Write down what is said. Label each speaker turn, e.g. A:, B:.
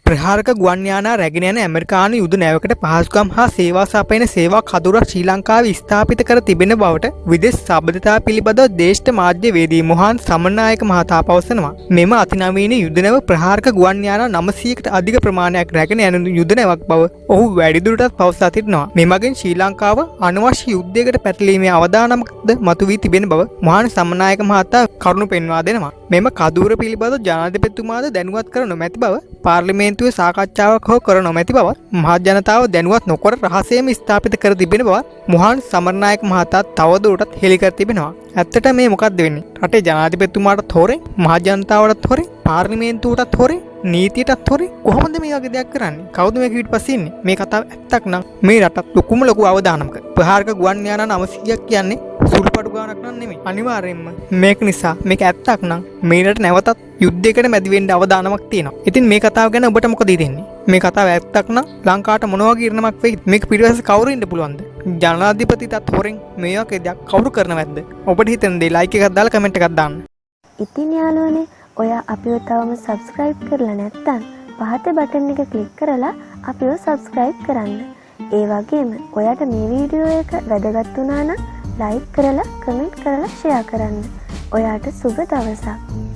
A: ප්‍රහාරක ගුවන් යානා රැගෙන යන ඇමරිකානු යුද නැවකට පහසුකම් හා සේවා සපයන සේවා කඳවුරක් ශ්‍රී ලංකාවේ ස්ථාපිත කර තිබෙන බවට විදේශ සබදතා පිළිබඳව දේශීය මාධ්‍යවේදී සමරන මහතා පවසනවා. මෙම අතිනවීන යුද නැව ප්‍රහාරක ගුවන් යානා 900කට අධික ප්‍රමාණයක් රැගෙන යන යුද නැවක් බව ඔහු වැඩිදුරටත් පවසා සිටිනවා. මෙමගින් ශ්‍රී ලංකාව අනවශ යුද්ධයකට පැටලීමේ අවදානමක්ද මතුවී තිබෙන බව සමරන මහතා කරුණු පෙන්වා දෙනවා. මෙම කඳවුර පිළිබඳව ජනාධිපතිතුමාද දැනුවත් කර නොමැති බව පාර්ලිමේන්තුවේ සාකච්ඡාවක් හෝ කර නොමැති බව මහජනතාව දැනුවත් නොකර රහසේම ස්ථාපිත කර තිබෙන බව සමරන මහතා තවදුරටත් හෙළි කර තිබෙනවා. ඇත්තට මේ මොකක්ද වෙන්නේ? රටේ ජනාධිපතිතුමාටත් හොරේ, මහජනතාවටත් හොරේ, පාර්ලිමේන්තුවටත් හොරේ, නීතියටත් හොරේ කොහොමද මේ වගේ දෙයක් කරන්නේ? කවුද මේක ඊට ඉන්නේ? මේ කතාව ඇත්තක් නම් මේ රටත් ලොකු අවදානමක. ප්‍රහාරක ගුවන් යානා 900ක් කියන්නේ සුළුපටු ගානක් නන් නෙමෙයි. අනිවාර්යෙන්ම මේක නිසා මේක ඇත්තක් නම් මේ රට නැවතත් යුද්ධයකට මැදි වෙන්න අවදානමක් තියෙනවා. ඉතින් මේ කතාව ගැන ඔබට මොකද හිතෙන්නේ? මේ කතාව ඇත්තක් නම් ලංකාවට මොන වගේ ඉරණමක් වෙයිද? මේක පිටුපස්සේ කවුරු ඉන්න පුළුවන්ද? ජනාධිපතිටත් හොරෙන් මේ වගේ දෙයක් කවුරු කරනවද? ඔබට හිතෙන දේ ලයික් එකක් දාලා කමෙන්ට් එකක් දාන්න.
B: ඉතින් යාළුවනේ ඔයා අපිව තවම සබ්ස්ක්‍රයිබ් කරලා නැත්නම් පහත බටන් එක ක්ලික් කරලා අපිව සබ්ස්ක්‍රයිබ් කරන්න. ඒ වගේම ඔයාට මේ වීඩියෝ එක වැදගත් වුණා නම් ලයික් කරලා කමෙන්ට් කරලා ෂෙයා කරන්න. ඔයාට සුබ දවසක්.